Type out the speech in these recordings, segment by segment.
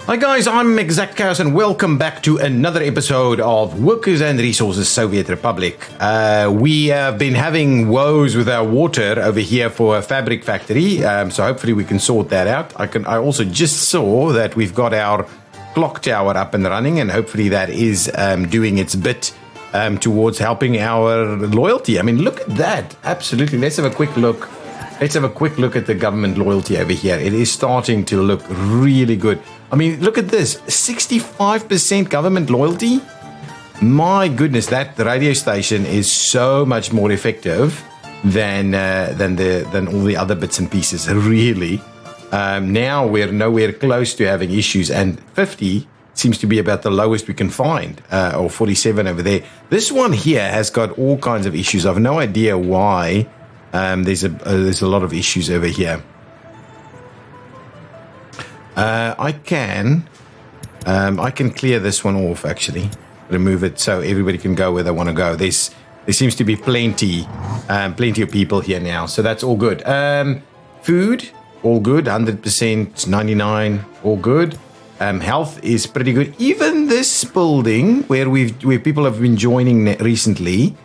Hi guys, I'm ExactChaos and welcome back to another episode of Workers and Resources Soviet Republic. We have been having woes with our water over here for a fabric factory, so hopefully we can sort that out. I also just saw that we've got our clock tower up and running, and hopefully that is doing its bit towards helping our loyalty. I mean, look at that. Absolutely. Let's have a quick look. Let's have a quick look at the government loyalty over here. It is starting to look really good. I mean, look at this, 65% government loyalty. My goodness, that the radio station is so much more effective than all the other bits and pieces. Really, now we're nowhere close to having issues, and 50 seems to be about the lowest we can find, or 47 over there. This one here has got all kinds of issues. I've no idea why. There's a lot of issues over here. I can clear this one off, actually. Remove it so everybody can go where they want to go. There seems to be plenty of people here now, so that's all good. Food, all good, 100%, 99, all good. Health is pretty good. Even this building where people have been joining recently,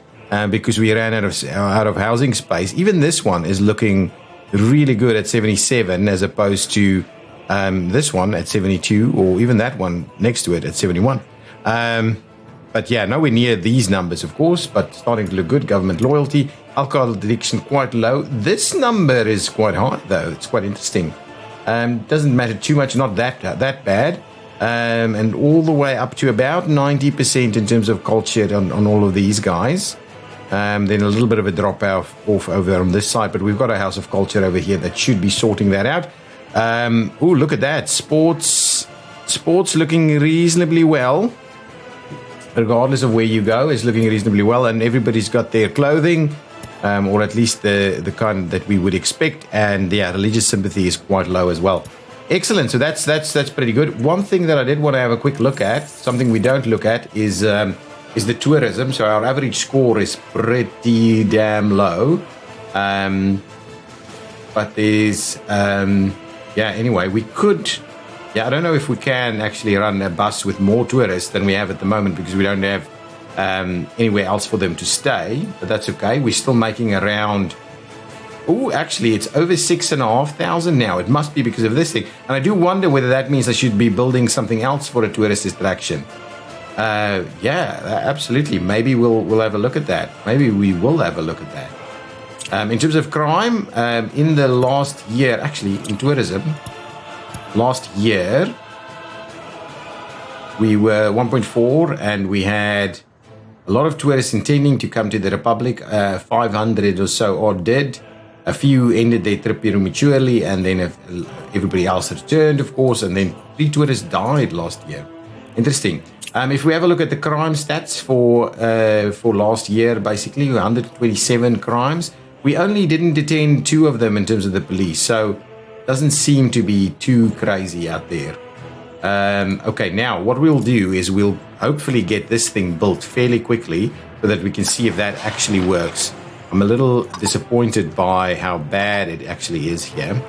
because we ran out of housing space. Even this one is looking really good at 77, as opposed to this one at 72, or even that one next to it at 71. But yeah, nowhere near these numbers, of course, but starting to look good. Government loyalty, alcohol addiction quite low. This number is quite high, though. It's quite interesting. Doesn't matter too much, not that bad. And all the way up to about 90% in terms of culture on all of these guys. Then a little bit of a drop off over on this side, but we've got a house of culture over here that should be sorting that out. Oh, look at that. Sports looking reasonably well. Regardless of where you go, it's looking reasonably well, and everybody's got their clothing, or at least the kind that we would expect. And yeah, religious sympathy is quite low as well. Excellent. So that's pretty good. One thing that I did want to have a quick look at, something we don't look at, is the tourism. So our average score is pretty damn low. But there's anyway, we could, I don't know if we can actually run a bus with more tourists than we have at the moment, because we don't have anywhere else for them to stay, but that's okay. We're still making around, actually it's over 6,500 now. It must be because of this thing. And I do wonder whether that means I should be building something else for a tourist attraction. Absolutely. Maybe we'll have a look at that. Maybe we will have a look at that. In terms of crime, in the last year, actually in tourism, last year we were 1.4, and we had a lot of tourists intending to come to the Republic. 500 or so odd did. A few ended their trip prematurely, and then everybody else returned, of course, and then 3 tourists died last year. Interesting. If we have a look at the crime stats for last year, basically 127 crimes. We only didn't detain 2 of them in terms of the police, so doesn't seem to be too crazy out there. Okay, now what we'll do is we'll hopefully get this thing built fairly quickly so that we can see if that actually works. I'm a little disappointed by how bad it actually is here.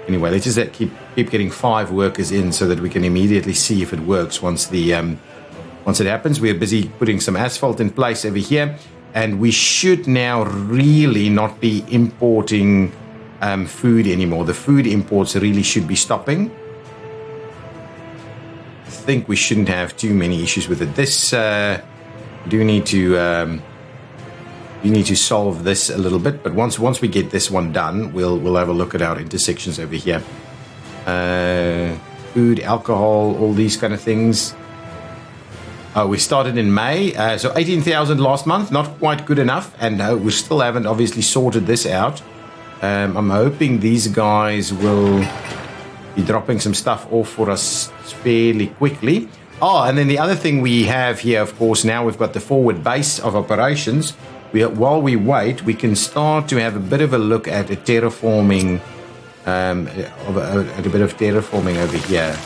Anyway, let's just keep getting 5 workers in so that we can immediately see if it works once it happens. We're busy putting some asphalt in place over here, and we should now really not be importing food anymore. The food imports really should be stopping. I think we shouldn't have too many issues with it. This do need to solve this a little bit, but once we get this one done, we'll have a look at our intersections over here. Food, alcohol, all these kind of things. We started in May, so 18,000 last month, not quite good enough, and we still haven't obviously sorted this out. I'm hoping these guys will be dropping some stuff off for us fairly quickly. And then the other thing we have here, of course, now we've got the forward base of operations. While we wait, we can start to have a bit of a look at a terraforming, at a bit of terraforming over here.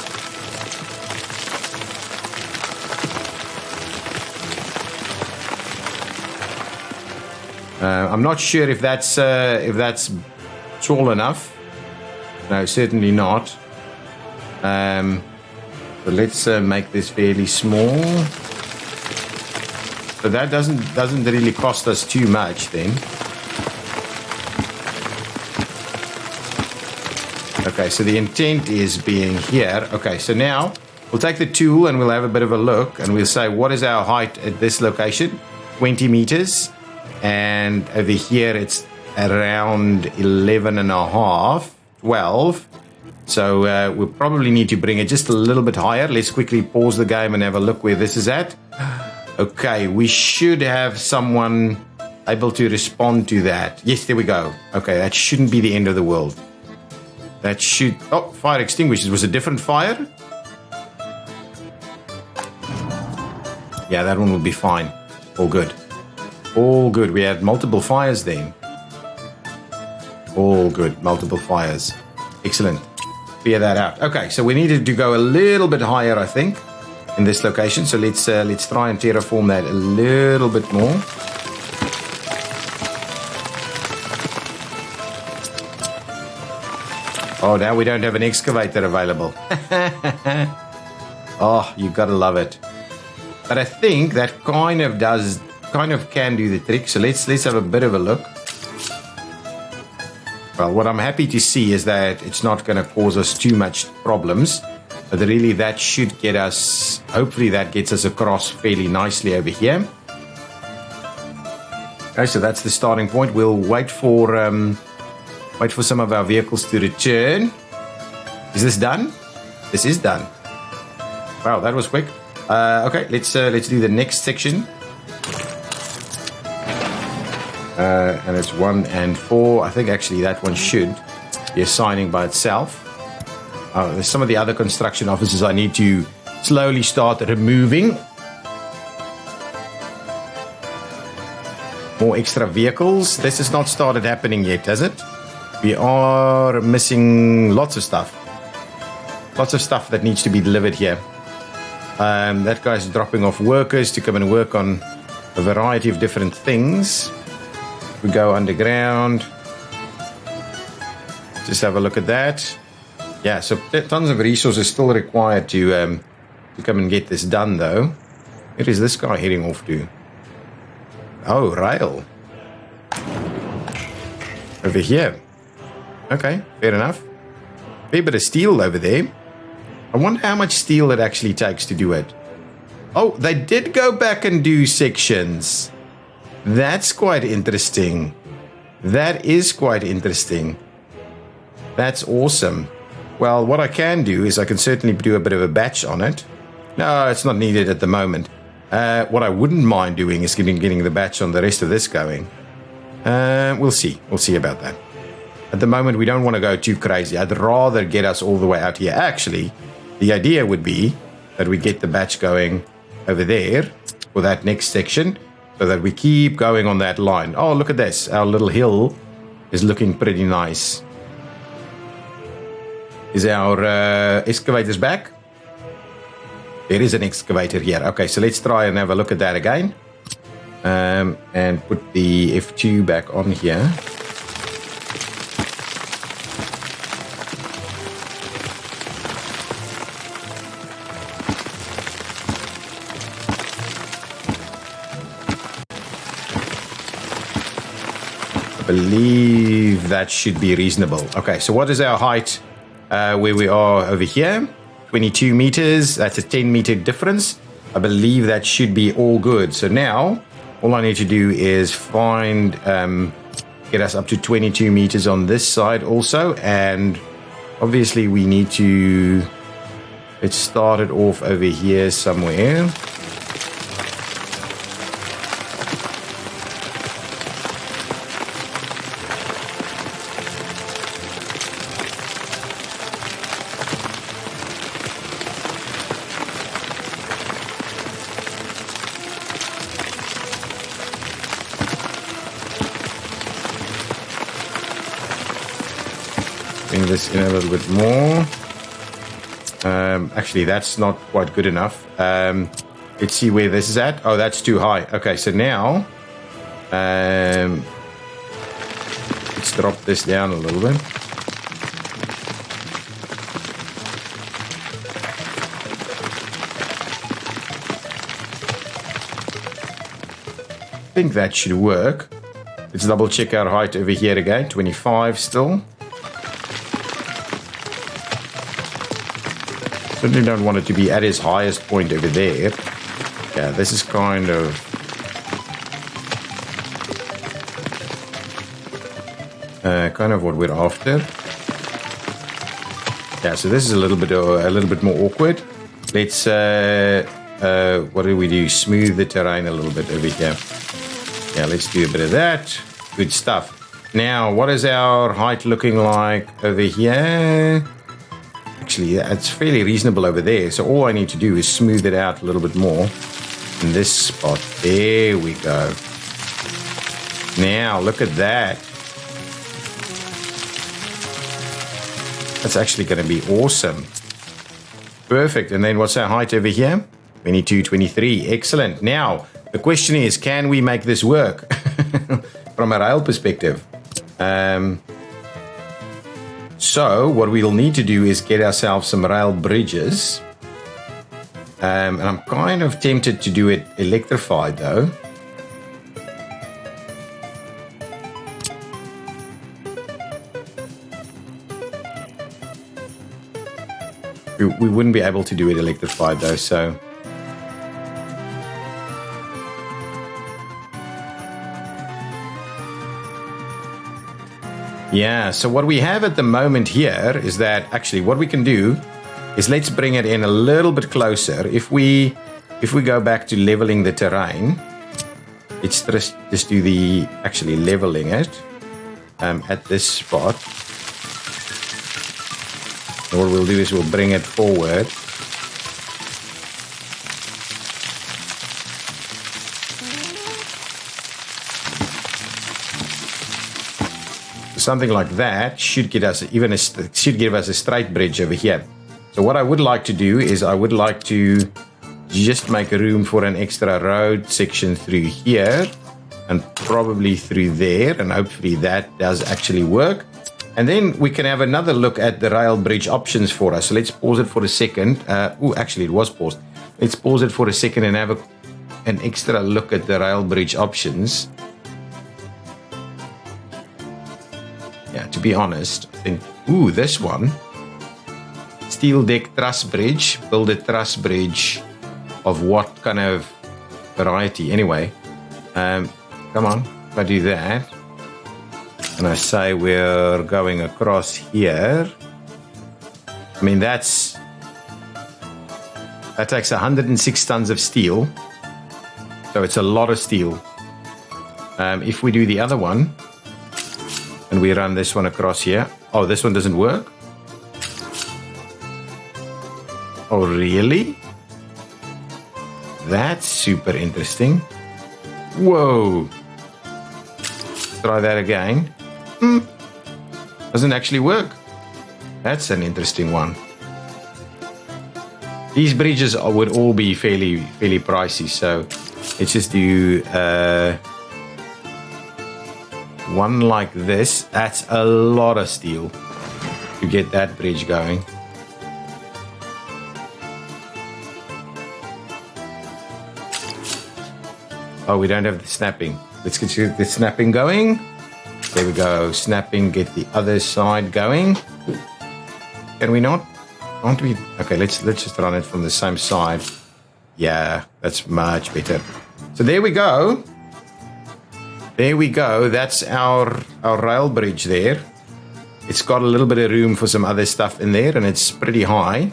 I'm not sure if that's tall enough. No, certainly not. So let's make this fairly small. So that doesn't really cost us too much then. Okay, so the intent is being here. Okay, so now we'll take the tool and we'll have a bit of a look and we'll say what is our height at this location? 20 meters. And over here it's around 11 and a half, 12. So we'll probably need to bring it just a little bit higher. Let's quickly pause the game and have a look where this is at. Okay, we should have someone able to respond to that. Yes, there we go. Okay, that shouldn't be the end of the world. That should... Oh, fire extinguished. It was a different fire? Yeah, that one will be fine. All good. All good. We had multiple fires then. All good. Multiple fires. Excellent. Clear that out. Okay, so we needed to go a little bit higher, I think, in this location. So let's try and terraform that a little bit more. Oh, now we don't have an excavator available. Oh, you gotta love it. But I think that kind of can do the trick. So let's have a bit of a look. Well, what I'm happy to see is that it's not going to cause us too much problems. But really, that should get us... Hopefully, that gets us across fairly nicely over here. Okay, so that's the starting point. We'll wait for some of our vehicles to return. Is this done? This is done. Wow, that was quick. Okay, let's do the next section. And it's 1 and 4. I think actually that one should be assigning by itself. There's some of the other construction offices I need to slowly start removing. More extra vehicles. This has not started happening yet, has it? We are missing lots of stuff. Lots of stuff that needs to be delivered here. That guy's dropping off workers to come and work on a variety of different things. We go underground. Just have a look at that. Yeah, so tons of resources still required to come and get this done, though. Where is this guy heading off to? Oh, rail. Over here. Okay, fair enough. Fair bit of steel over there. I wonder how much steel it actually takes to do it. Oh, they did go back and do sections. That's quite interesting. That is quite interesting. That's awesome. Well, what I can do is I can certainly do a bit of a batch on it. No, it's not needed at the moment. What I wouldn't mind doing is getting the batch on the rest of this going. We'll see. We'll see about that. At the moment, we don't want to go too crazy. I'd rather get us all the way out here. Actually, the idea would be that we get the batch going over there for that next section so that we keep going on that line. Oh, look at this. Our little hill is looking pretty nice. Is our excavators back? There is an excavator here. Okay, so let's try and have a look at that again. And put the F2 back on here. I believe that should be reasonable. Okay, so what is our height where we are over here? 22 meters. That's a 10-meter difference. I believe that should be all good. So now, all I need to do is find, get us up to 22 meters on this side also. And obviously we need to, let's start it off over here somewhere. Bring this in a little bit more. Actually, that's not quite good enough. Let's see where this is at. Oh, that's too high. Okay, so now let's drop this down a little bit. think that should work. Let's double check our height over here again. 25 still. Certainly don't want it to be at its highest point over there. Yeah, this is kind of... kind of what we're after. Yeah, so this is a little bit more awkward. Let's what do we do? Smooth the terrain a little bit over here. Yeah, let's do a bit of that. Good stuff. Now, what is our height looking like over here? Actually, it's fairly reasonable over there. So all I need to do is smooth it out a little bit more in this spot. There we go. Now, look at that. That's actually going to be awesome. Perfect. And then what's our height over here? 22, 23. Excellent. Now, the question is, can we make this work from a rail perspective? So what we'll need to do is get ourselves some rail bridges. And I'm kind of tempted to do it electrified though. We wouldn't be able to do it electrified though, so... Yeah, so what we have at the moment here is that actually what we can do is let's bring it in a little bit closer. If we go back to leveling the terrain, let's just do the actually leveling it at this spot. And what we'll do is we'll bring it forward. Something like that should get us should give us a straight bridge over here. So what I would like to do is I would like to just make room for an extra road section through here and probably through there, and hopefully that does actually work. And then we can have another look at the rail bridge options for us. So let's pause it for a second. Actually it was paused. Let's pause it for a second and have an extra look at the rail bridge options. Yeah, to be honest, I think, this one. Steel deck truss bridge, build a truss bridge of what kind of variety? Anyway, come on, if I do that, and I say we're going across here, I mean, that takes 106 tons of steel, so it's a lot of steel. If we do the other one, and we run this one across here. Oh, this one doesn't work? Oh, really? That's super interesting. Whoa. Try that again. Doesn't actually work. That's an interesting one. These bridges would all be fairly pricey, so let's just do... one like this. That's a lot of steel to get that bridge going. Oh, we don't have the snapping. Let's get the snapping going. There we go. Snapping, get the other side going. Can we not? Can't we? Okay, let's just run it from the same side. Yeah, that's much better. So there we go. There we go. That's our rail bridge there. It's got a little bit of room for some other stuff in there, and it's pretty high.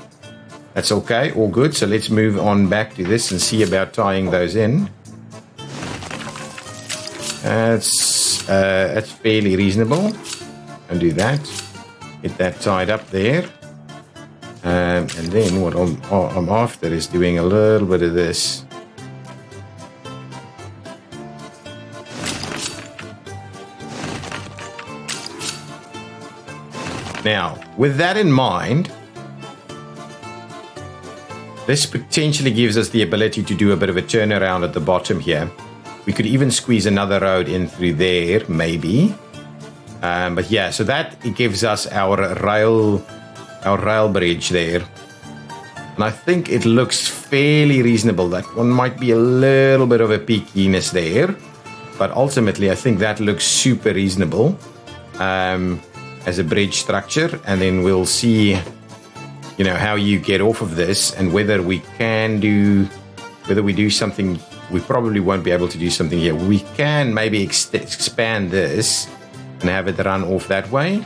That's okay, all good. So let's move on back to this and see about tying those in. That's fairly reasonable. And do that. Get that tied up there. And then what I'm after is doing a little bit of this. Now, with that in mind, this potentially gives us the ability to do a bit of a turnaround at the bottom here. We could even squeeze another road in through there, maybe. But yeah, so that it gives us our rail bridge there. And I think it looks fairly reasonable. That one might be a little bit of a peakiness there. But ultimately, I think that looks super reasonable as a bridge structure. And then we'll see, you know, how you get off of this and whether we do something. We probably won't be able to do something here. We can maybe expand this and have it run off that way.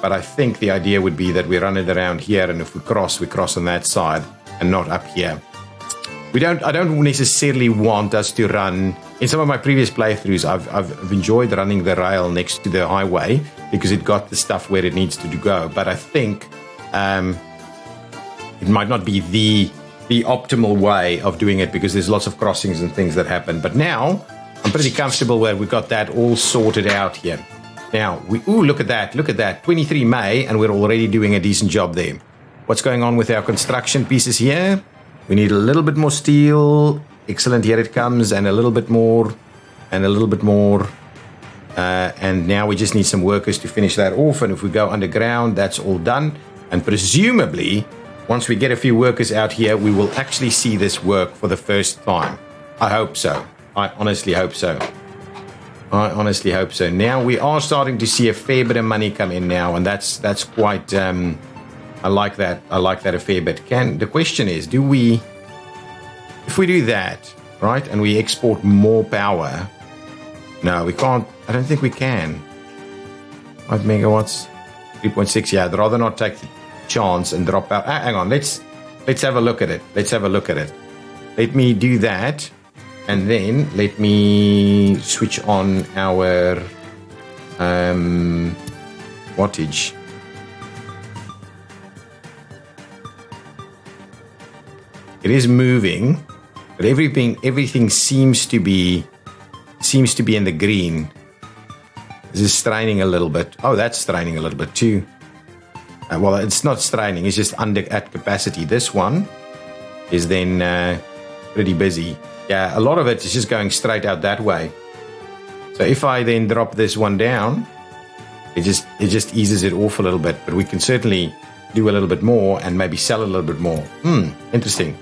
But I think the idea would be that we run it around here, and if we cross on that side and not up here. I don't necessarily want us to run. In some of my previous playthroughs, I've enjoyed running the rail next to the highway because it got the stuff where it needs to go. But I think it might not be the optimal way of doing it because there's lots of crossings and things that happen. But now I'm pretty comfortable where we got that all sorted out here. Now, look at that, 23 May, and we're already doing a decent job there. What's going on with our construction pieces here? We need a little bit more steel. Excellent, here it comes, and a little bit more, and a little bit more. And now we just need some workers to finish that off, and if we go underground, that's all done. And presumably, once we get a few workers out here, we will actually see this work for the first time. I hope so. I honestly hope so. Now we are starting to see a fair bit of money come in now, and that's quite. I like that. I like that a fair bit. The question is, if we do that, right, and we export more power? No, we can't. I don't think we can. 5 megawatts, 3.6. Yeah, I'd rather not take the chance and drop out. Hang on. Let's have a look at it. Let me do that. And then let me switch on our wattage. It is moving, but everything seems to be in the green. This is straining a little bit. Oh, that's straining a little bit too. Well, it's not straining. It's just at capacity. This one is then pretty busy. Yeah, a lot of it is just going straight out that way. So if I then drop this one down, it just eases it off a little bit. But we can certainly do a little bit more and maybe sell a little bit more. Interesting.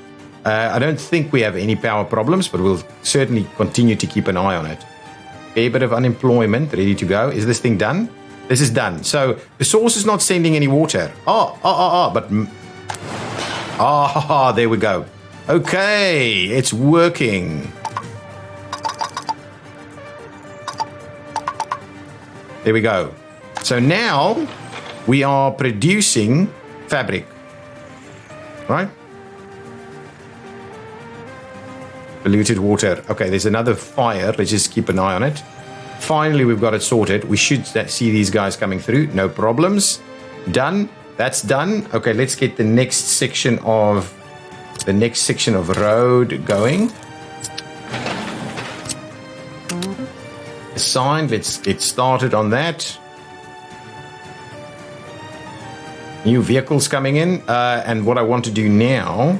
I don't think we have any power problems, but we'll certainly continue to keep an eye on it. A bit of unemployment, ready to go. Is this thing done? This is done. So the source is not sending any water. There we go. Okay, it's working. There we go. So now we are producing fabric, right? Polluted water. Okay, there's another fire. Let's just keep an eye on it. Finally, we've got it sorted. We should see these guys coming through. No problems. Done. That's done. Okay, let's get the next section of road going. Assigned. Let's get started on that. New vehicles coming in. And what I want to do now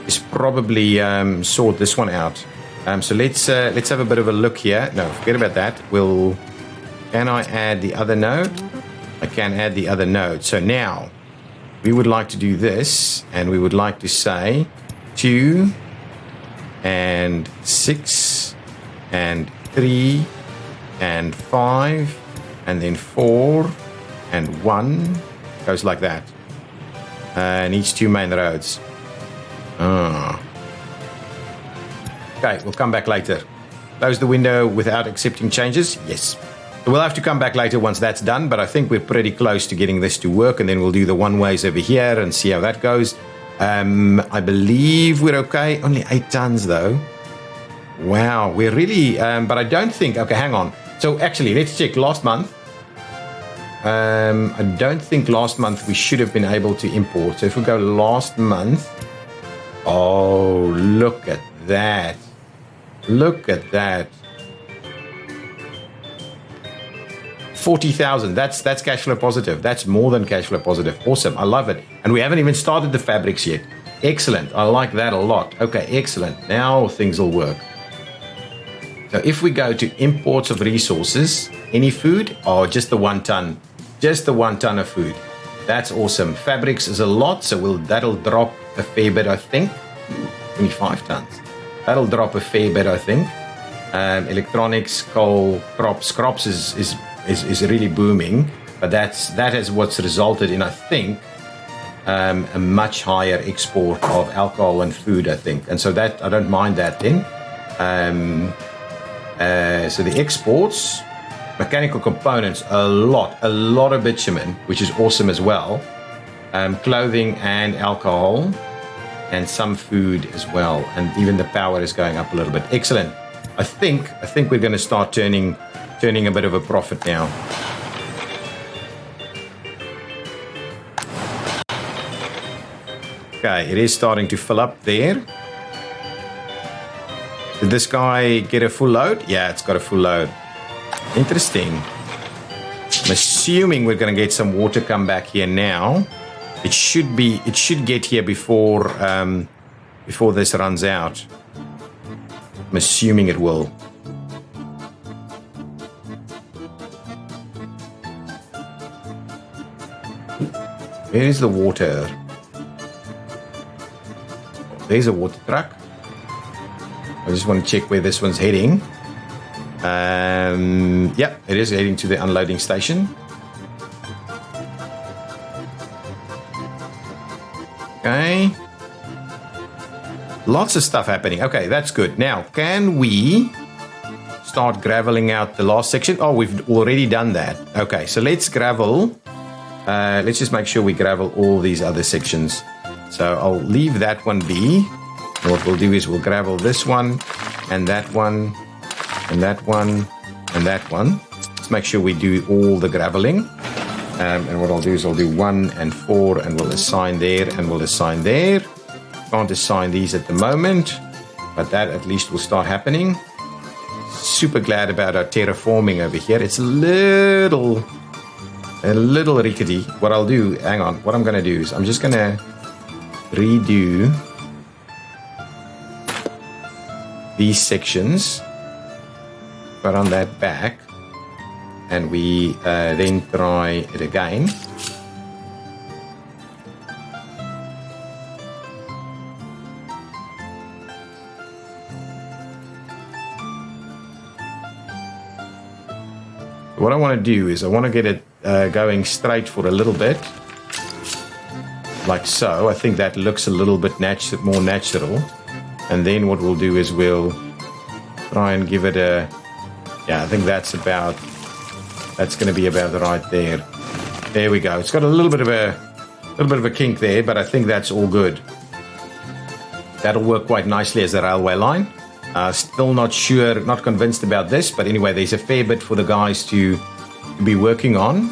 is probably sort this one out. So let's have a bit of a look here. No, forget about that. Can I add the other node? I can add the other node. So now we would like to do this, and we would like to say 2 and 6 and 3 and 5 and then 4 and 1. Goes like that. And each 2 main roads. Okay, we'll come back later. Close the window without accepting changes. Yes. So we'll have to come back later once that's done, but I think we're pretty close to getting this to work, and then we'll do the one-ways over here and see how that goes. I believe we're okay. Only 8 tons, though. Wow, we're really... but I don't think... Okay, hang on. So actually, let's check last month. I don't think last month we should have been able to import. So if we go last month... Oh, look at that. Look at that. 40,000. That's cash flow positive. That's more than cash flow positive. Awesome. I love it. And we haven't even started the fabrics yet. Excellent. I like that a lot. Okay, excellent. Now things will work. So if we go to imports of resources, any food? Oh, just the 1 ton. Just the 1 ton of food. That's awesome. Fabrics is a lot, so that'll drop a fair bit, I think. 25 tons. That'll drop a fair bit, I think. Electronics, coal, crops is really booming, but that is what's resulted in, I think, a much higher export of alcohol and food, I think. And so that, I don't mind that then. So the exports, mechanical components, a lot of bitumen, which is awesome as well. Clothing and alcohol, and some food as well. And even the power is going up a little bit. Excellent. I think we're going to start turning a bit of a profit now. Okay, it is starting to fill up there. Did this guy get a full load? Yeah, it's got a full load. Interesting. I'm assuming we're going to get some water come back here now. It should get here before this runs out. I'm assuming it will. Where is the water? There's a water truck. I just want to check where this one's heading. Yeah, it is heading to the unloading station. Okay. Lots of stuff happening. Okay, that's good. Now, can we start graveling out the last section? Oh, we've already done that. Okay, so let's gravel. Let's just make sure we gravel all these other sections. So I'll leave that one be. And what we'll do is we'll gravel this one, and that one, and that one, and that one. Let's make sure we do all the graveling. And what I'll do is I'll do 1 and 4, and we'll assign there, and we'll assign there. Can't assign these at the moment, but that at least will start happening. Super glad about our terraforming over here. It's a little rickety. What I'll do, hang on, what I'm going to do is I'm just going to redo these sections, put on that back, and we then try it again. What I want to do is I want to get it going straight for a little bit, like so. I think that looks a little bit more natural. And then what we'll do is we'll try and give it a, yeah, I think that's going to be about right there. There we go. It's got a little bit of a kink there, but I think that's all good. That'll work quite nicely as a railway line. Still not sure, not convinced about this, but anyway, there's a fair bit for the guys to be working on.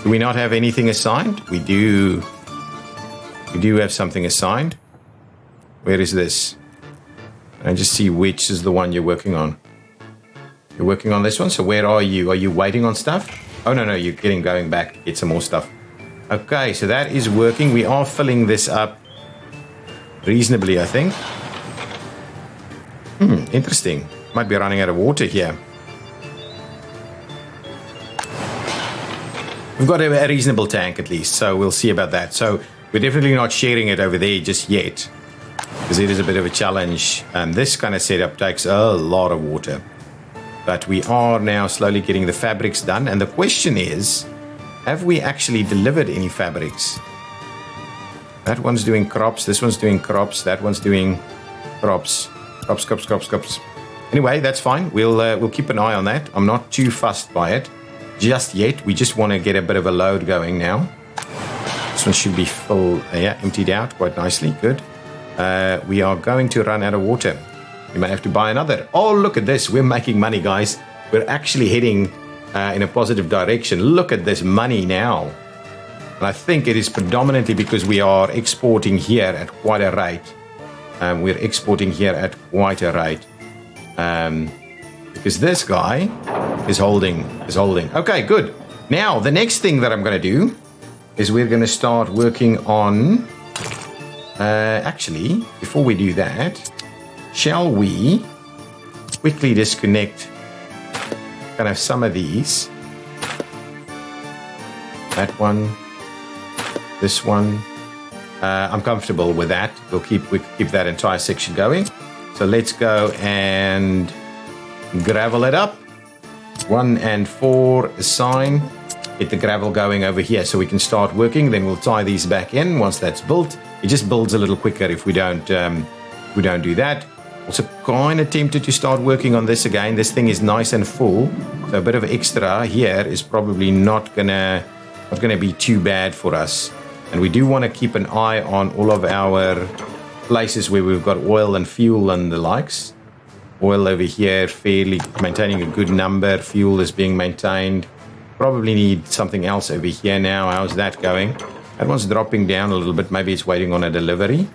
Do we not have anything assigned? We do. We do have something assigned. Where is this? And just see which is the one you're working on. You're working on this one, so where are you? Are you waiting on stuff? Oh, no, you're going back to get some more stuff. Okay, so that is working. We are filling this up reasonably, I think. Interesting. Might be running out of water here. We've got a reasonable tank at least, so we'll see about that. So we're definitely not sharing it over there just yet, because it is a bit of a challenge. This kind of setup takes a lot of water. But we are now slowly getting the fabrics done. And the question is, have we actually delivered any fabrics? That one's doing crops. This one's doing crops. That one's doing crops. Crops. Anyway, that's fine. We'll keep an eye on that. I'm not too fussed by it just yet. We just want to get a bit of a load going now. This one should be full, emptied out quite nicely. Good. We are going to run out of water. We may have to buy another. Oh, look at this. We're making money, guys. We're actually heading in a positive direction. Look at this money now. And I think it is predominantly because we are exporting here at quite a rate. We're exporting here at quite a rate. Because this guy is holding. Okay, good. Now, the next thing that I'm going to do is we're going to start working on... actually, before we do that, shall we quickly disconnect kind of some of these? That one, this one. I'm comfortable with that. We'll keep that entire section going. So let's go and gravel it up. 1 and 4 assign. Get the gravel going over here so we can start working. Then we'll tie these back in once that's built. It just builds a little quicker if we don't do that. Also kind of tempted to start working on this again. This thing is nice and full, so a bit of extra here is probably not gonna be too bad for us. And we do want to keep an eye on all of our places where we've got oil and fuel and the likes. Oil over here, fairly maintaining a good number. Fuel is being maintained. Probably need something else over here now. How's that going? That one's dropping down a little bit. Maybe it's waiting on a delivery.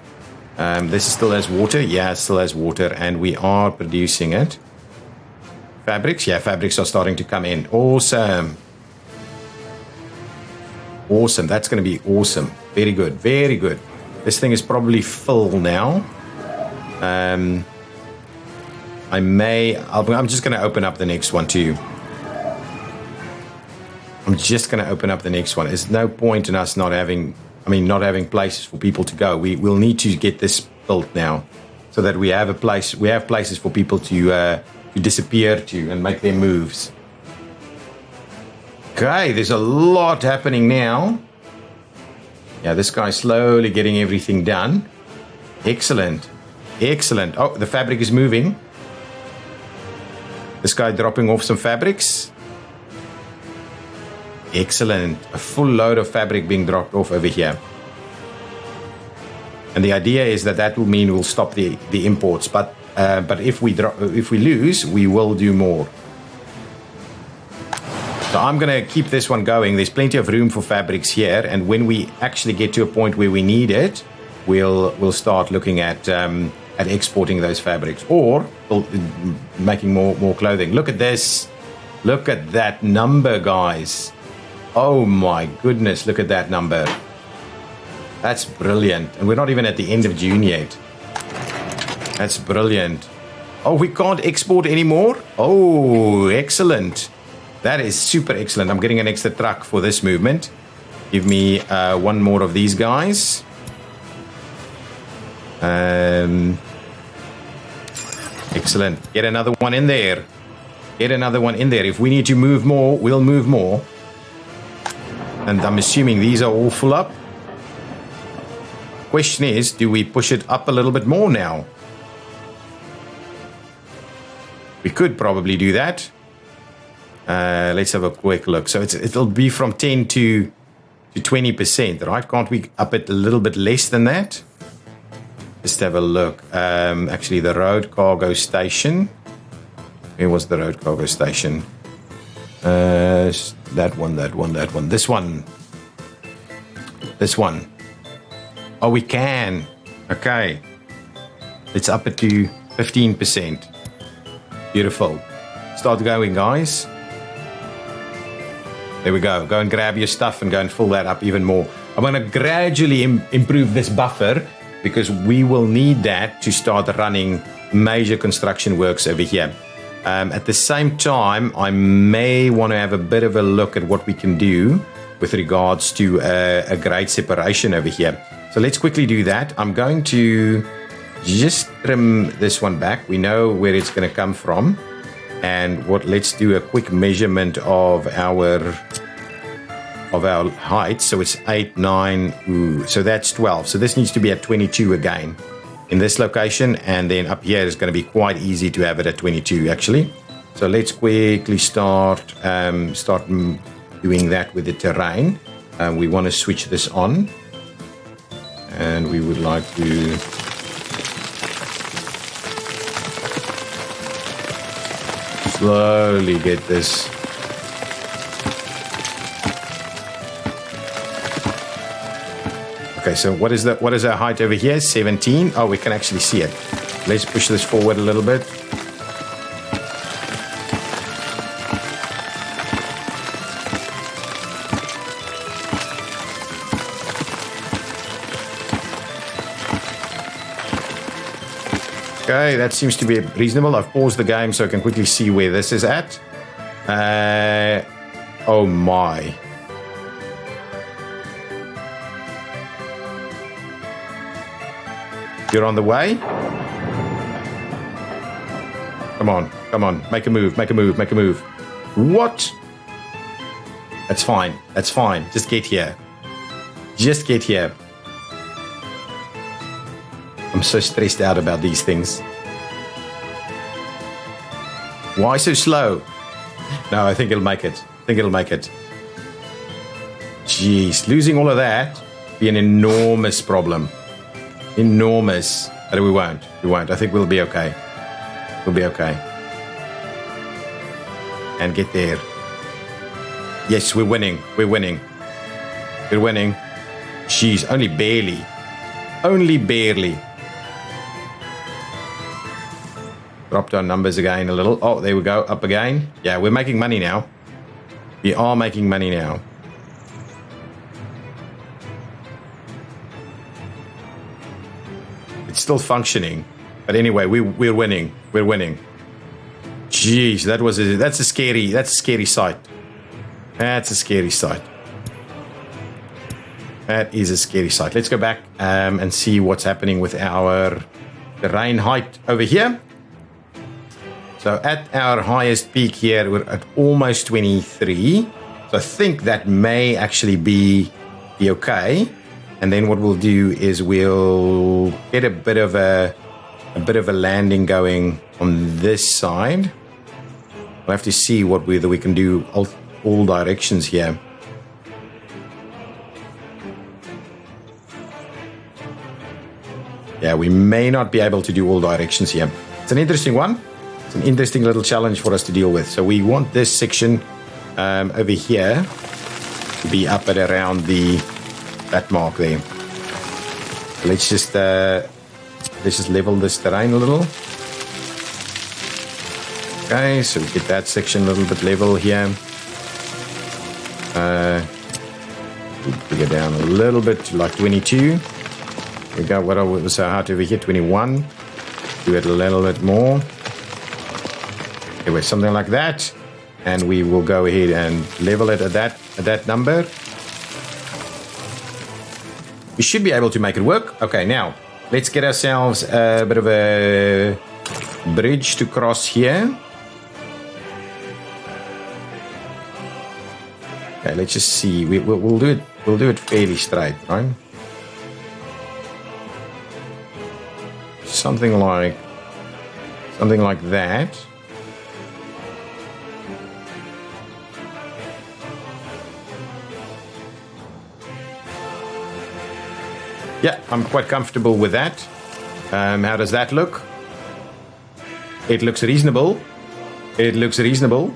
This still has water. Yeah, it still has water, and we are producing it. Fabrics. Yeah, fabrics are starting to come in. Awesome. Awesome. That's going to be awesome. Very good. Very good. This thing is probably full now. I'm just going to open up the next one too. I'm just going to open up the next one. There's no point in us not having places for people to go. We'll need to get this built now so that we have a place. We have places for people to disappear to and make their moves. Okay, there's a lot happening now. Yeah, this guy's slowly getting everything done. Excellent. Excellent. Oh, the fabric is moving. This guy dropping off some fabrics. Excellent. A full load of fabric being dropped off over here. And the idea is that will mean we'll stop the imports. But if we lose, we will do more. So I'm going to keep this one going. There's plenty of room for fabrics here. And when we actually get to a point where we need it, we'll start looking at exporting those fabrics or making more clothing. Look at this. Look at that number, guys. Oh my goodness, look at that number. That's brilliant. And we're not even at the end of June yet. That's brilliant. Oh, we can't export anymore? Oh, excellent. That is super excellent. I'm getting an extra truck for this movement. Give me one more of these guys. Excellent. Get another one in there. Get another one in there. If we need to move more, we'll move more. And I'm assuming these are all full up. Question is, do we push it up a little bit more now? We could probably do that. Let's have a quick look. So it'll be from 10 to 20%, right? Can't we up it a little bit less than that? Just have a look. Actually, the road cargo station. Where was the road cargo station? That one. This one. Oh, we can. Okay. Let's up it to 15%. Beautiful. Start going, guys. There we go. Go and grab your stuff and go and fill that up even more. I'm going to gradually improve this buffer because we will need that to start running major construction works over here. At the same time, I may want to have a bit of a look at what we can do with regards to a grade separation over here. So let's quickly do that. I'm going to just trim this one back. We know where it's going to come from. And let's do a quick measurement of our height. So it's 8, 9, ooh, so that's 12. So this needs to be at 22 again. In this location, and then up here is going to be quite easy to have it at 22 actually. So let's quickly start doing that with the terrain. We want to switch this on, and we would like to slowly get this. Okay, so what is our height over here? 17. Oh, we can actually see it. Let's push this forward a little bit. Okay, that seems to be reasonable. I've paused the game so I can quickly see where this is at. Oh my. You're on the way? Come on. Come on. Make a move. Make a move. Make a move. What? That's fine. That's fine. Just get here. Just get here. I'm so stressed out about these things. Why so slow? No, I think it'll make it. I think it'll make it. Jeez, losing all of that would be an enormous problem. Enormous. But we won't. We won't. I think we'll be okay. We'll be okay. And get there. Yes, we're winning. We're winning. We're winning. Jeez, only barely. Only barely. Drop down numbers again a little. Oh, there we go. Up again. Yeah, we're making money now. We are making money now. It's still functioning. But anyway, we're winning. We're winning. Jeez, that's a scary sight. That's a scary sight. That is a scary sight. Let's go back and see what's happening with our terrain height over here. So at our highest peak here, we're at almost 23. So I think that may actually be okay. And then what we'll do is we'll get a bit of a landing going on this side. We'll have to see whether we can do all directions here. Yeah, we may not be able to do all directions here. It's an interesting one. It's an interesting little challenge for us to deal with. So we want this section over here to be up at around that mark there. Let's just level this terrain a little. Okay, so we get that section a little bit level here. Bring it down a little bit to like 22. We got what was our height over here, 21. Do it a little bit more. Anyway, something like that. And we will go ahead and level it at that number. We should be able to make it work. Okay, now let's get ourselves a bit of a bridge to cross here. Okay, let's just see. We'll do it. We'll do it fairly straight, right? Something like that. Yeah, I'm quite comfortable with that. How does that look? It looks reasonable. It looks reasonable.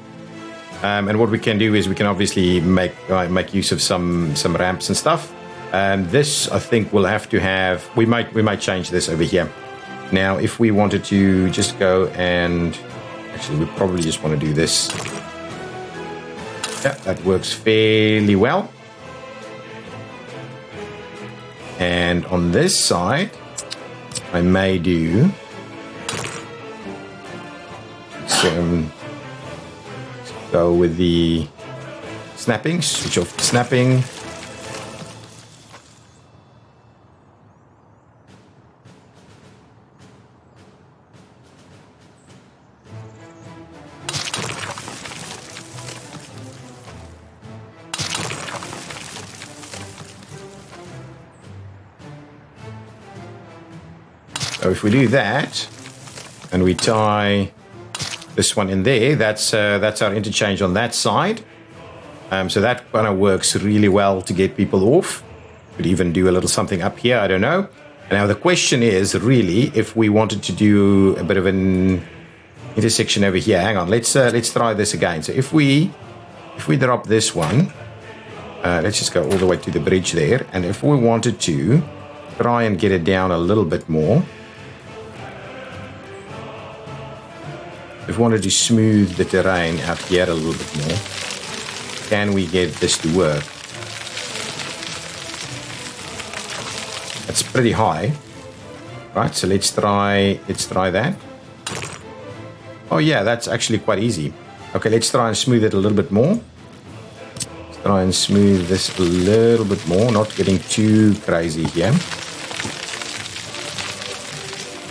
And what we can do is we can obviously make use of some ramps and stuff. This, I think, we'll have to have. We might change this over here. Now, if we wanted to just go and actually, we probably just want to do this. Yeah, that works fairly well. And on this side, I may do some. Go with the snapping. Switch off the snapping. So if we do that, and we tie this one in there, that's our interchange on that side. So that kind of works really well to get people off. Could even do a little something up here, I don't know. Now the question is really if we wanted to do a bit of an intersection over here. Hang on, let's try this again. So if we drop this one, let's just go all the way to the bridge there. And if we wanted to try and get it down a little bit more, if we wanted to smooth the terrain out here a little bit more, can we get this to work? That's pretty high. Right, so let's try that. Oh yeah, that's actually quite easy. Okay, let's try and smooth it a little bit more. Let's try and smooth this a little bit more, not getting too crazy here.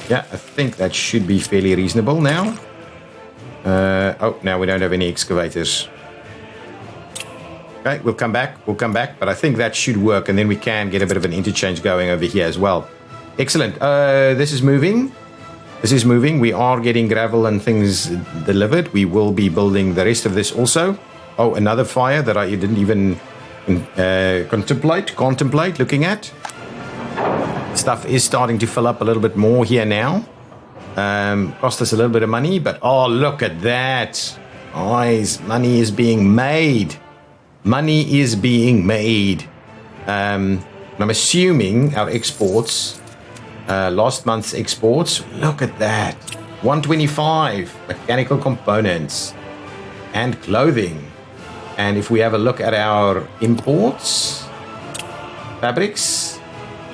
Yeah, I think that should be fairly reasonable now. Oh, now we don't have any excavators. Okay, we'll come back, but I think that should work, and then we can get a bit of an interchange going over here as well. Excellent. This is moving. We are getting gravel and things delivered. We will be building the rest of this also. Oh, another fire that I didn't even contemplate looking at. Stuff is starting to fill up a little bit more here now. Cost us a little bit of money, but oh, look at that. Guys, money is being made. I'm assuming our exports, last month's exports, look at that. 125 mechanical components and clothing. And if we have a look at our imports, fabrics,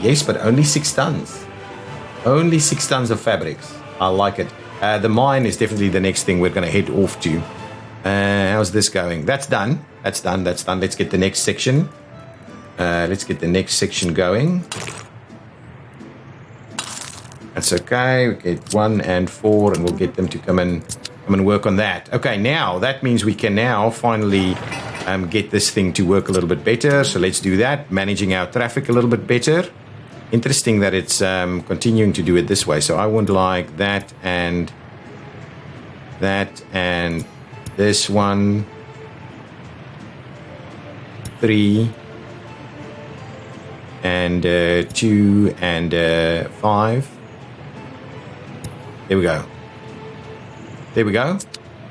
yes, but only 6 tons. Only 6 tons of fabrics. I like it. The mine is definitely the next thing we're going to head off to. How's this going? That's done. Let's get the next section. Going. That's okay. We get 1 and 4, and we'll get them to come and work on that. Okay, now that means we can now finally get this thing to work a little bit better. So let's do that. Managing our traffic a little bit better. Interesting that it's continuing to do it this way. So I would like that and this one, 3 and 2 and 5. There we go.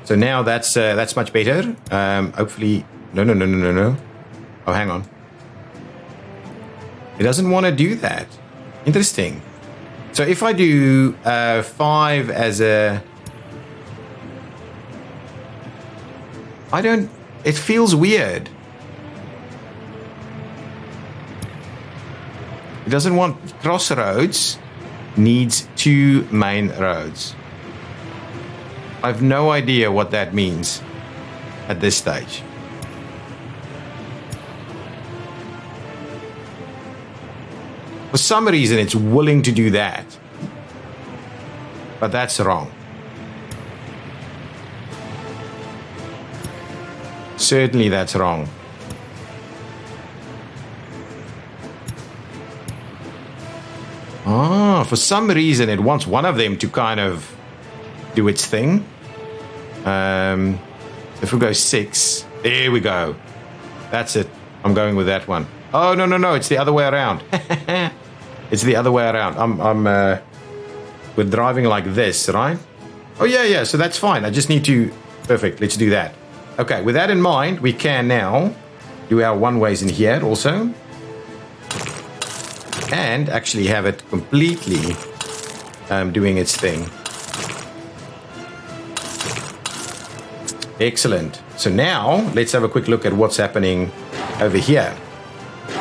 So now that's much better. Hopefully, no. Oh, hang on. It doesn't want to do that. Interesting. So if I do 5 as a... It feels weird. It doesn't want crossroads. Needs 2 main roads. I have no idea what that means at this stage. For some reason, it's willing to do that. But that's wrong. Certainly that's wrong. For some reason, it wants one of them to kind of do its thing. If we go 6, there we go. That's it. I'm going with that one. Oh, no. It's the other way around. It's the other way around. We're driving like this, right? Oh, yeah. So that's fine. I just need to... Perfect. Let's do that. Okay. With that in mind, we can now do our one-ways in here also. And actually have it completely doing its thing. Excellent. So now let's have a quick look at what's happening over here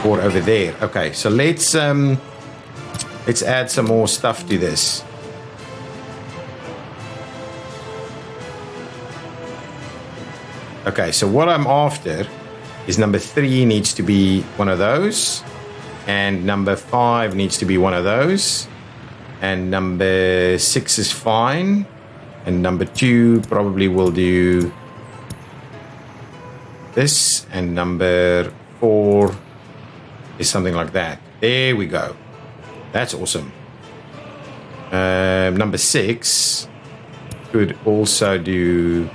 or over there. Okay, so let's add some more stuff to this. Okay, so what I'm after is number 3 needs to be one of those, and number 5 needs to be one of those, and number 6 is fine, and number 2 probably will do this, and number 4 is something like that. There we go. That's awesome. Number 6 could also do...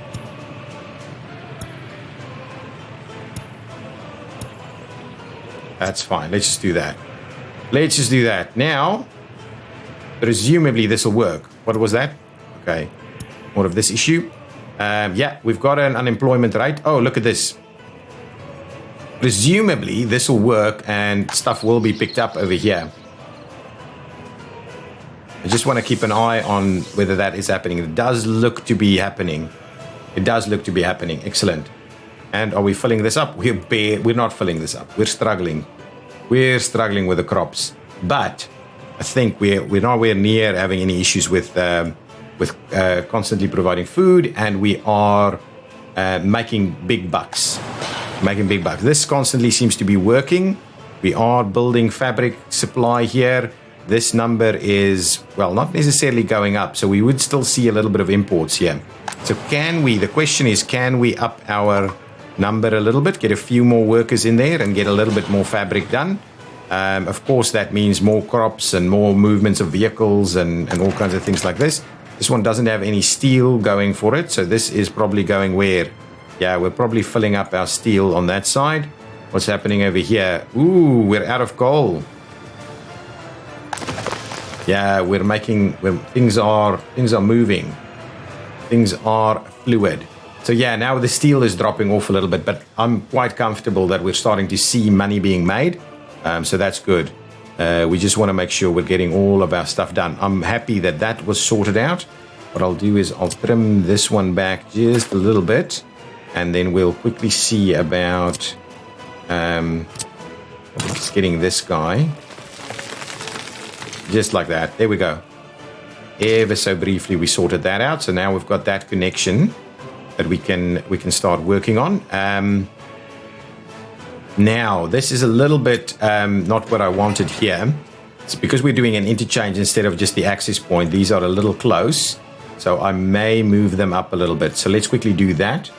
That's fine. Let's just do that. Now, presumably this will work. What was that? Okay. More of this issue. Yeah, we've got an unemployment rate. Oh, look at this. Presumably this will work and stuff will be picked up over here. I just want to keep an eye on whether that is happening. It does look to be happening. Excellent. And are we filling this up? We're not filling this up. We're struggling with the crops. But I think we're nowhere near having any issues with constantly providing food, and we are making big bucks. This constantly seems to be working. We are building fabric supply here. This number is, well, not necessarily going up, so we would still see a little bit of imports here. So the question is, can we up our number a little bit, get a few more workers in there and get a little bit more fabric done? Of course, that means more crops and more movements of vehicles and all kinds of things like this. This one doesn't have any steel going for it, so this is probably going where? Yeah, we're probably filling up our steel on that side. What's happening over here? Ooh, we're out of coal. Yeah, things are moving. Things are fluid. So yeah, now the steel is dropping off a little bit, but I'm quite comfortable that we're starting to see money being made. So that's good. We just want to make sure we're getting all of our stuff done. I'm happy that was sorted out. What I'll do is I'll trim this one back just a little bit, and then we'll quickly see about just getting this guy. Just like that. There we go. Ever so briefly, we sorted that out. So now we've got that connection that we can start working on. Now, this is a little bit not what I wanted here. It's because we're doing an interchange instead of just the access point. These are a little close, so I may move them up a little bit. So let's quickly do that.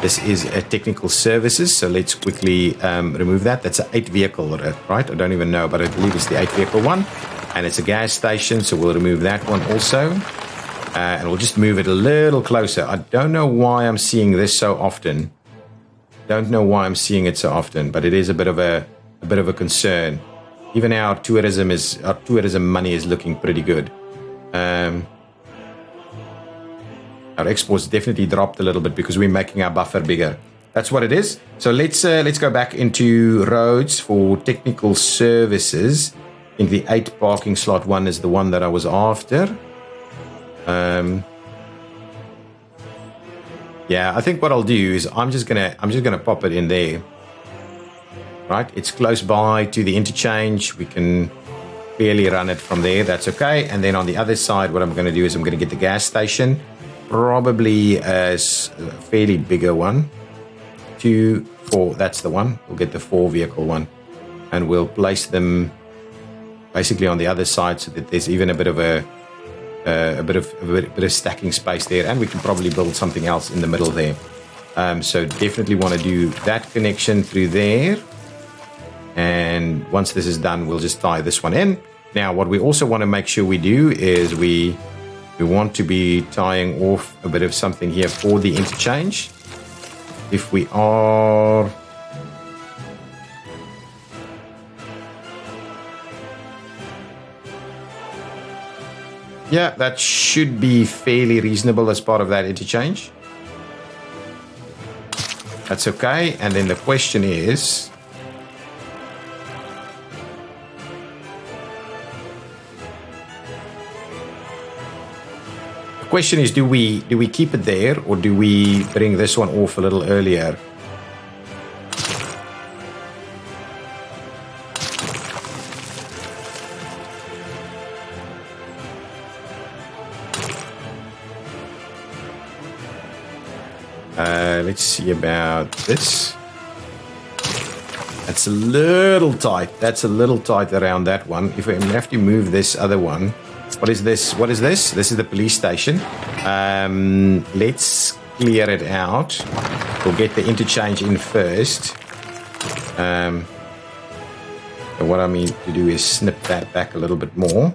This is a technical services, so let's quickly remove that. That's an 8 vehicle, right? I don't even know, but I believe it's the 8 vehicle one. And it's a gas station, so we'll remove that one also. And we'll just move it a little closer. I don't know why I'm seeing this so often. Don't know why I'm seeing it so often, but it is a bit of a concern. Even our tourism money is looking pretty good. Our exports definitely dropped a little bit because we're making our buffer bigger. That's what it is. So let's go back into roads for technical services. I think the 8 parking slot one is the one that I was after. Yeah, I think what I'll do is I'm just gonna pop it in there. Right, it's close by to the interchange. We can clearly run it from there. That's okay. And then on the other side, what I'm going to do is I'm going to get the gas station, probably a fairly bigger one. 2, 4. That's the one. We'll get the 4 vehicle one, and we'll place them basically on the other side so that there's even a bit of stacking space there, and we can probably build something else in the middle there. So definitely want to do that connection through there. And once this is done, we'll just tie this one in. Now, what we also want to make sure we do is we want to be tying off a bit of something here for the interchange. If we are... Yeah, that should be fairly reasonable as part of that interchange. That's okay. And then the question is... question is, do we keep it there, or do we bring this one off a little earlier? Let's see about this. That's a little tight. That's a little tight around that one. If we have to move this other one. What is this? What is this? This is the police station. Let's clear it out. We'll get the interchange in first. And what I mean to do is snip that back a little bit more.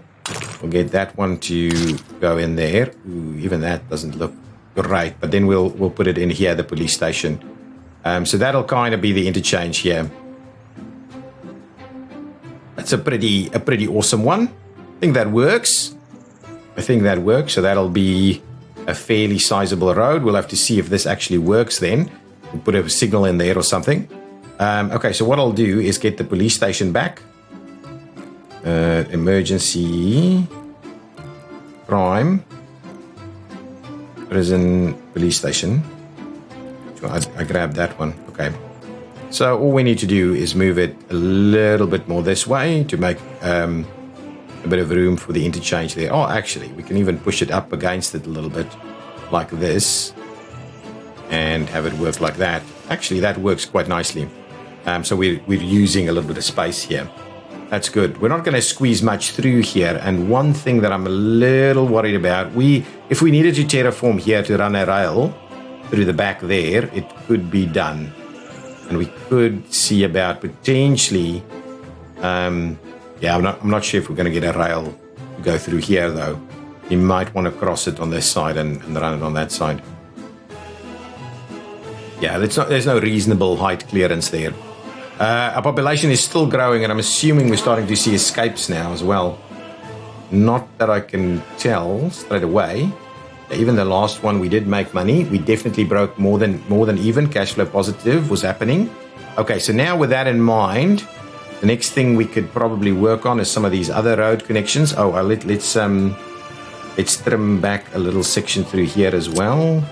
We'll get that one to go in there. Ooh, even that doesn't look great. But then we'll put it in here, the police station. So that'll kind of be the interchange here. That's a pretty awesome one. I think that works. So that'll be a fairly sizable road. We'll have to see if this actually works then. We'll put a signal in there or something. Okay, so what I'll do is get the police station back. Emergency. Crime. Prison police station. So I grabbed that one. Okay. So all we need to do is move it a little bit more this way to make... a bit of room for the interchange there. Oh, actually, we can even push it up against it a little bit like this and have it work like that. Actually, that works quite nicely. So we're using a little bit of space here. That's good. We're not going to squeeze much through here. And one thing that I'm a little worried about, if we needed to terraform here to run a rail through the back there, it could be done. And we could see about potentially, I'm not sure if we're going to get a rail to go through here though. You might want to cross it on this side and run it on that side. Yeah, there's no reasonable height clearance there. Our population is still growing, and I'm assuming we're starting to see escapes now as well. Not that I can tell straight away. Even the last one, we did make money. We definitely broke more than even. Cash flow positive was happening. Okay, so now with that in mind, the next thing we could probably work on is some of these other road connections. Oh, let's trim back a little section through here as well.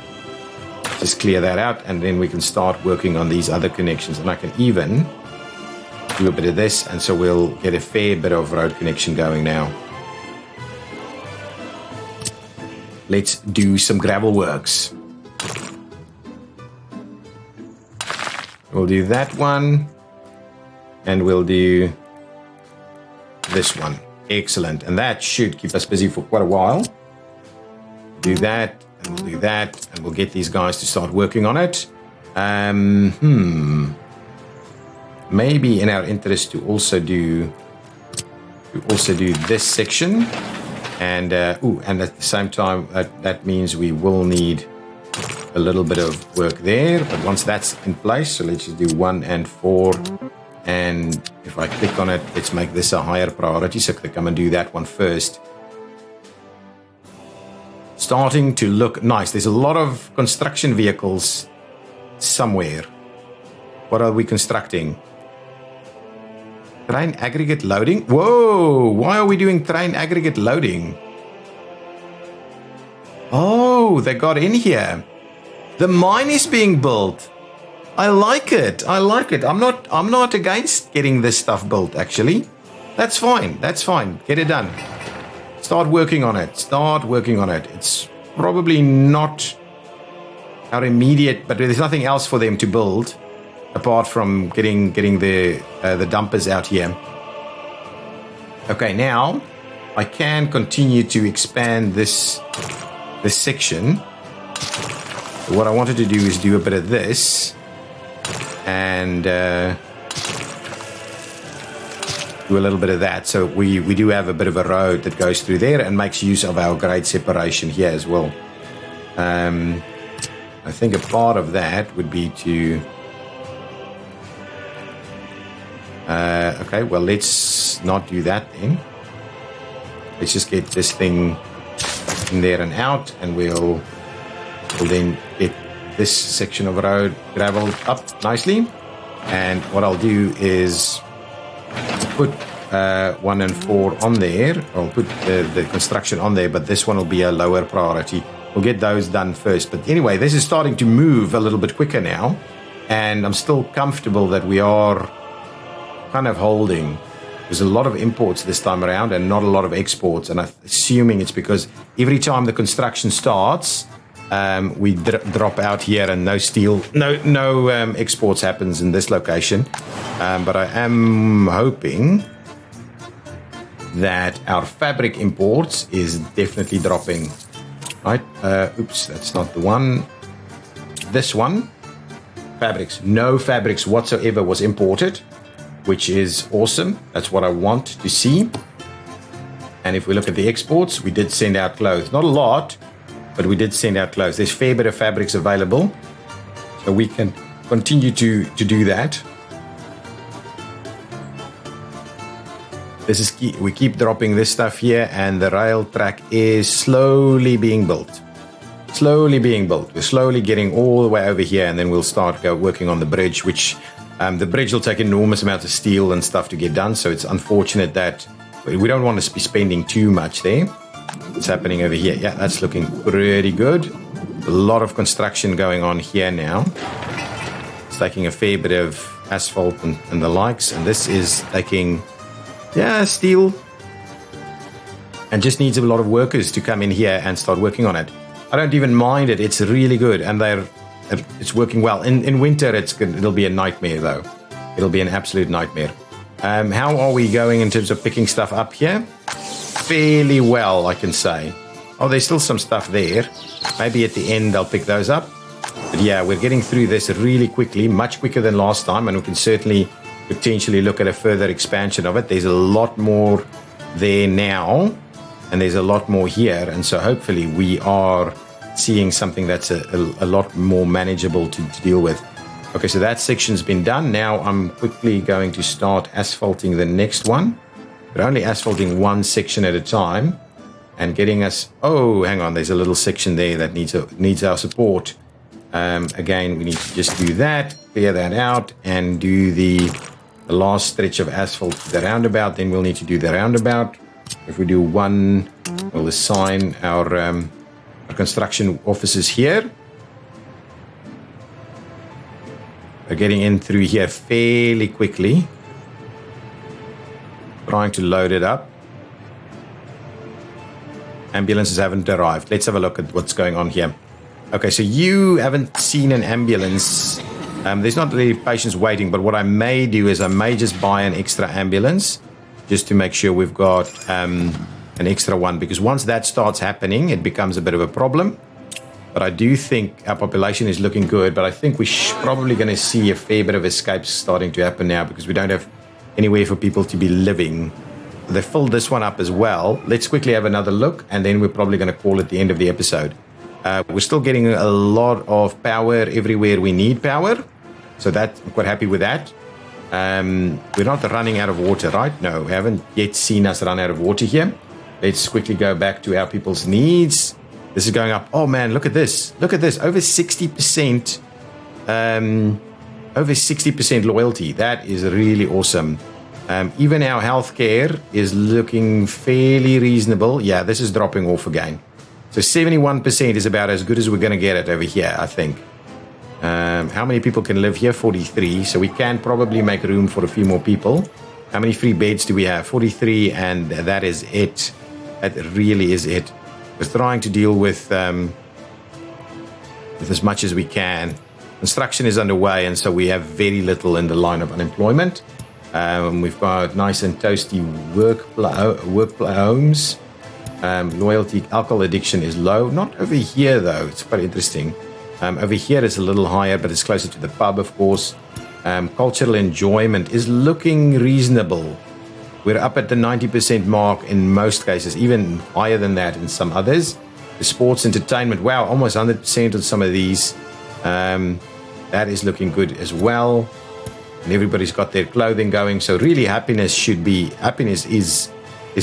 Just clear that out, and then we can start working on these other connections. And I can even do a bit of this, and so we'll get a fair bit of road connection going now. Let's do some gravel works. We'll do that one, and we'll do this one. Excellent, and that should keep us busy for quite a while. Do that. And we'll do that, and we'll get these guys to start working on it. Maybe in our interest to also do this section, and at the same time, that means we will need a little bit of work there. But once that's in place, so let's just do 1 and 4. And if I click on it, let's make this a higher priority. So click come and do that one first. Starting to look nice. There's a lot of construction vehicles somewhere. What are we constructing? Train aggregate loading? Whoa! Why are we doing train aggregate loading? Oh, they got in here. The mine is being built. I like it. I like it. I'm not against getting this stuff built, actually. That's fine. That's fine. Get it done. Start working on it. Start working on it. It's probably not our immediate, but there's nothing else for them to build apart from getting the dumpers out here. Okay, now I can continue to expand this section. So what I wanted to do is do a bit of this and do a little bit of that. So we do have a bit of a road that goes through there and makes use of our grade separation here as well. I think a part of that would be to okay, well, let's not do that then. Let's just get this thing in there and out, and we'll then get this section of road graveled up nicely. And what I'll do is put 1 and 4 on there. I'll put the construction on there, but this one will be a lower priority. We'll get those done first. But anyway, this is starting to move a little bit quicker now, and I'm still comfortable that we are kind of holding. There's a lot of imports this time around and not a lot of exports, and I'm assuming it's because every time the construction starts, we drop out here and no steel, no exports happens in this location. But I am hoping that our fabric imports is definitely dropping. Right? Oops, that's not the one. This one, fabrics. No fabrics whatsoever was imported, which is awesome. That's what I want to see. And if we look at the exports, we did send out clothes. Not a lot, but we did send out clothes. There's a fair bit of fabrics available, so we can continue to do that. This is key. We keep dropping this stuff here, and the rail track is slowly being built. Slowly being built. We're slowly getting all the way over here, and then we'll start working on the bridge, which the bridge will take enormous amounts of steel and stuff to get done, so it's unfortunate that we don't want to be spending too much there. What's happening over here? Yeah, that's looking pretty good. A lot of construction going on here now. It's taking a fair bit of asphalt and the likes, and this is taking, yeah, steel, and just needs a lot of workers to come in here and start working on it. I don't even mind it. It's really good, and it's working well. In winter, it'll be a nightmare, though. It'll be an absolute nightmare. How are we going in terms of picking stuff up here? Fairly well, I can say. Oh, there's still some stuff there. Maybe at the end I'll pick those up. But yeah, we're getting through this really quickly, much quicker than last time, and we can certainly potentially look at a further expansion of it. There's a lot more there now, and there's a lot more here, and so hopefully we are seeing something that's a lot more manageable to deal with. Okay, so that section's been done. Now I'm quickly going to start asphalting the next one. We're only asphalting one section at a time and getting us... Oh, hang on, there's a little section there that needs our support. Again, we need to just do that, clear that out, and do the last stretch of asphalt, the roundabout. Then we'll need to do the roundabout. If we do one, we'll assign our construction offices here. We're getting in through here fairly quickly. Trying to load it up. Ambulances haven't arrived. Let's have a look at what's going on here. Okay, so you haven't seen an ambulance. There's not really patients waiting, but what I may do is I may just buy an extra ambulance just to make sure we've got an extra one, because once that starts happening, it becomes a bit of a problem. But I do think our population is looking good, but I think we're probably going to see a fair bit of escapes starting to happen now because we don't have anywhere for people to be living. They filled this one up as well. Let's quickly have another look, and then we're probably going to call it the end of the episode. We're still getting a lot of power everywhere we need power, so I'm quite happy with that. We're not running out of water, right? No, we haven't yet seen us run out of water here. Let's quickly go back to our people's needs. This is going up. Oh man, look at this. Look at this. Over 60%. Over 60% loyalty. That is really awesome. Even our healthcare is looking fairly reasonable. Yeah, this is dropping off again. So 71% is about as good as we're going to get it over here, I think. How many people can live here? 43. So we can probably make room for a few more people. How many free beds do we have? 43, and that is it. That really is it. We're trying to deal with as much as we can. Construction is underway, and so we have very little in the line of unemployment. We've got nice and toasty work homes. Loyalty, alcohol addiction is low. Not over here, though. It's quite interesting. Over here it's a little higher, but it's closer to the pub, of course. Cultural enjoyment is looking reasonable. We're up at the 90% mark in most cases, even higher than that in some others. The sports entertainment, wow, almost 100% on some of these. That is looking good as well. And everybody's got their clothing going. So really happiness is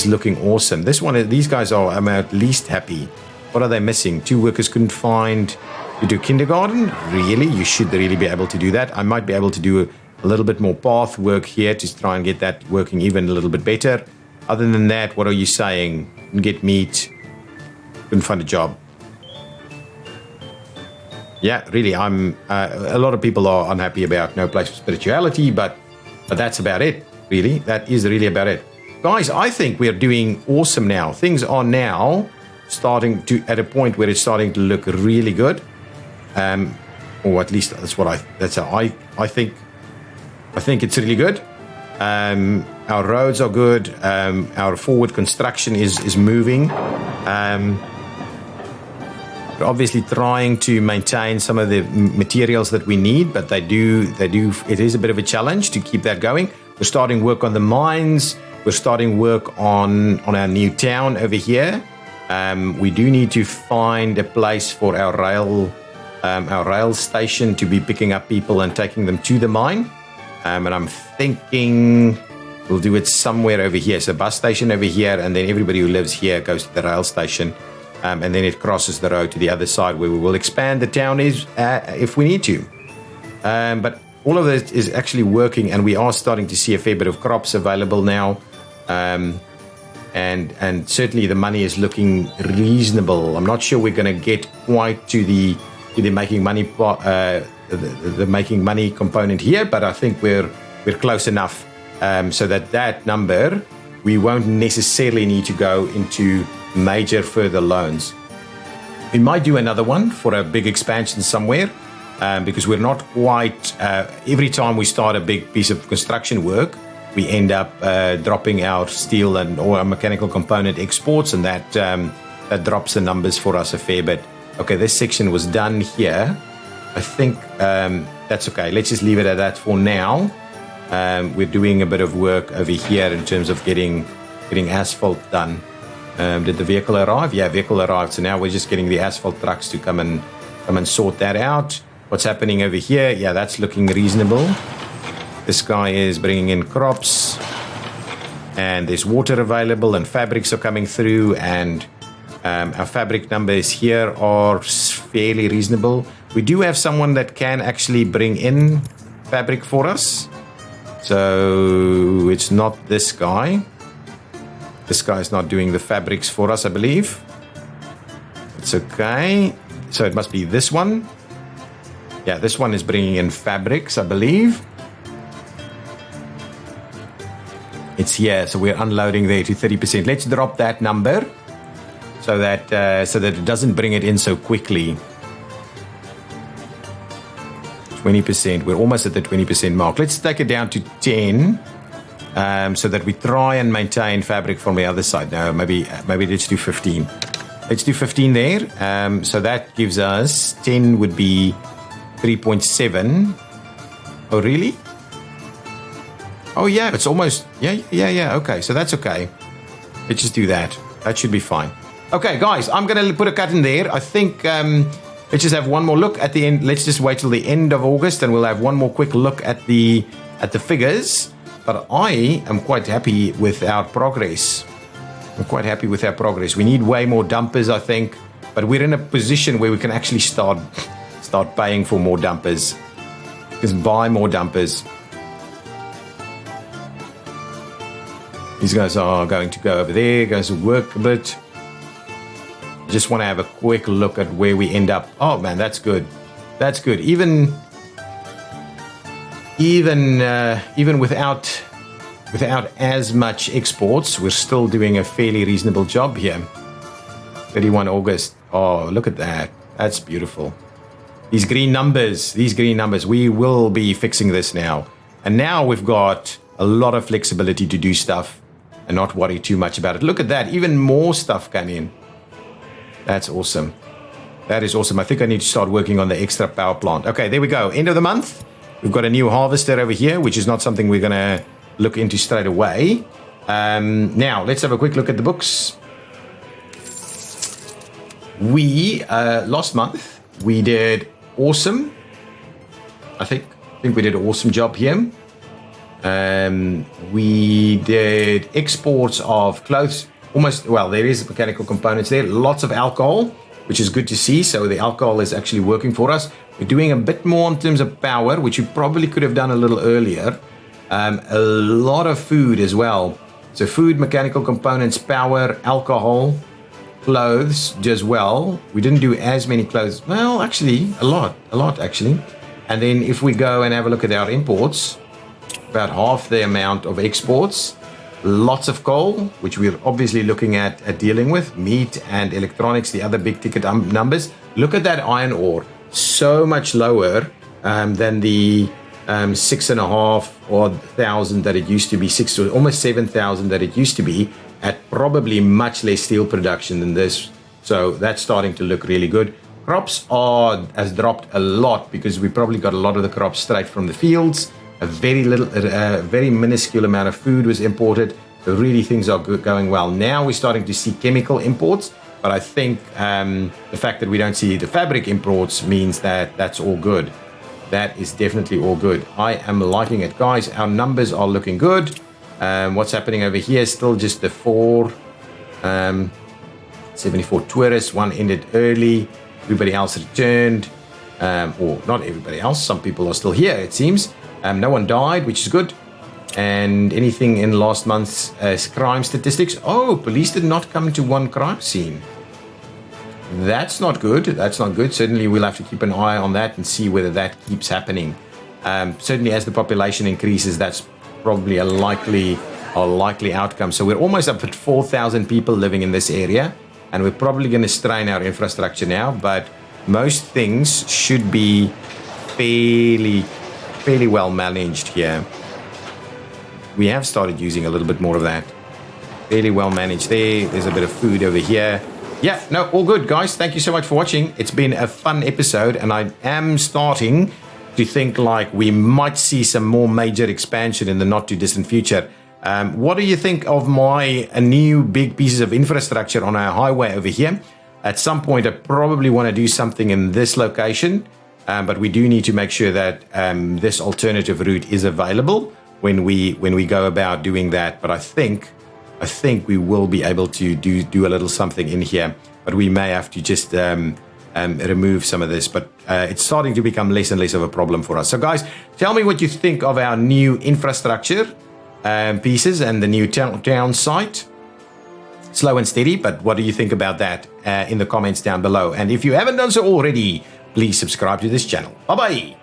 looking awesome. These guys are, I'm at least happy. What are they missing? 2 workers couldn't find to do kindergarten. Really? You should really be able to do that. I might be able to do a little bit more path work here to try and get that working even a little bit better. Other than that, what are you saying? Couldn't get meat. Couldn't find a job. Yeah, really, a lot of people are unhappy about no place for spirituality, but that's about it, really. That is really about it. Guys, I think we're doing awesome now. Things are now starting to, at a point where it's starting to look really good. Or at least that's how I think. I think it's really good. Our roads are good. Our forward construction is moving. We're obviously trying to maintain some of the materials that we need, but they do. It is a bit of a challenge to keep that going. We're starting work on the mines. We're starting work on our new town over here. We do need to find a place for our rail station to be picking up people and taking them to the mine. And I'm thinking we'll do it somewhere over here. So bus station over here, and then everybody who lives here goes to the rail station. And then it crosses the road to the other side where we will expand the town if we need to. But all of this is actually working, and we are starting to see a fair bit of crops available now. And certainly the money is looking reasonable. I'm not sure we're going to get quite to the making money the making money component here, but I think we're close enough so that number, we won't necessarily need to go into major further loans. We might do another one for a big expansion somewhere, because we're not quite every time we start a big piece of construction work, we end up dropping our steel or our mechanical component exports, and that drops the numbers for us a fair bit. Okay, this section was done here. I think that's okay. Let's just leave it at that for now. We're doing a bit of work over here in terms of getting asphalt done. Did the vehicle arrive? Yeah, vehicle arrived. So now we're just getting the asphalt trucks to come and sort that out. What's happening over here? Yeah, that's looking reasonable. This guy is bringing in crops, and there's water available, and fabrics are coming through, and our fabric numbers here are fairly reasonable. We do have someone that can actually bring in fabric for us. So it's not this guy. This guy is not doing the fabrics for us, I believe. It's okay. So it must be this one. Yeah, this one is bringing in fabrics, I believe. It's here, so we're unloading there to 30%. Let's drop that number so that it doesn't bring it in so quickly. 20%. We're almost at the 20% mark. Let's take it down to 10, so that we try and maintain fabric from the other side. No, maybe let's do 15. Let's do 15 there. So that gives us 10 would be 3.7. Oh, really? Oh, yeah, it's almost... Yeah. Okay, so that's okay. Let's just do that. That should be fine. Okay, guys, I'm going to put a cut in there. I think... let's just have one more look at the end. Let's just wait till the end of August, and we'll have one more quick look at the figures. But I am quite happy with our progress. We need way more dumpers, I think. But we're in a position where we can actually start paying for more dumpers. Just buy more dumpers. These guys are going to go over there, going to work a bit. Just want to have a quick look at where we end up. Oh man, that's good. That's good. Even without as much exports, we're still doing a fairly reasonable job here. 31 August. Oh, look at that. That's beautiful. These green numbers. We will be fixing this now. And now we've got a lot of flexibility to do stuff and not worry too much about it. Look at that. Even more stuff came in. That's awesome. That is awesome. I think I need to start working on the extra power plant. Okay, there we go. End of the month. We've got a new harvester over here, which is not something we're going to look into straight away. Now, let's have a quick look at the books. Last month, we did awesome. I think we did an awesome job here. We did exports of clothes. There is mechanical components there. Lots of alcohol, which is good to see. So the alcohol is actually working for us. We're doing a bit more in terms of power, which we probably could have done a little earlier. A lot of food as well. So food, mechanical components, power, alcohol, clothes as well. We didn't do as many clothes. Well, actually, a lot actually. And then if we go and have a look at our imports, about half the amount of exports. Lots of coal, which we're obviously looking at dealing with. Meat and electronics, the other big ticket numbers. Look at that iron ore. So much lower than the 6,500 that it used to be, almost 7,000 that it used to be, at probably much less steel production than this. So that's starting to look really good. Crops has dropped a lot because we probably got a lot of the crops straight from the fields. A very minuscule amount of food was imported. So really things are going well. Now we're starting to see chemical imports, but I think the fact that we don't see the fabric imports means that that's all good. That is definitely all good. I am liking it. Guys, our numbers are looking good. What's happening over here is still just the 74 tourists. One ended early. Everybody else returned. Or not everybody else. Some people are still here, it seems. No one died, which is good. And anything in last month's crime statistics? Oh, police did not come to one crime scene. That's not good. Certainly we'll have to keep an eye on that and see whether that keeps happening. Certainly as the population increases, that's probably a likely outcome. So we're almost up at 4,000 people living in this area. And we're probably going to strain our infrastructure now. But most things should be fairly well managed here. we have started using a little bit more of that. Fairly well managed there. There's a bit of food over here. Yeah, no, all good, guys. Thank you so much for watching. It's been a fun episode, and I am starting to think like we might see some more major expansion in the not too distant future. What do you think of my new big pieces of infrastructure on our highway over here? At some point, I probably want to do something in this location, but we do need to make sure that this alternative route is available when we go about doing that. But I think we will be able to do a little something in here, but we may have to just remove some of this. But it's starting to become less and less of a problem for us. So guys, tell me what you think of our new infrastructure pieces and the new town site. Slow and steady, but what do you think about that in the comments down below? And if you haven't done so already, please subscribe to this channel. Bye bye.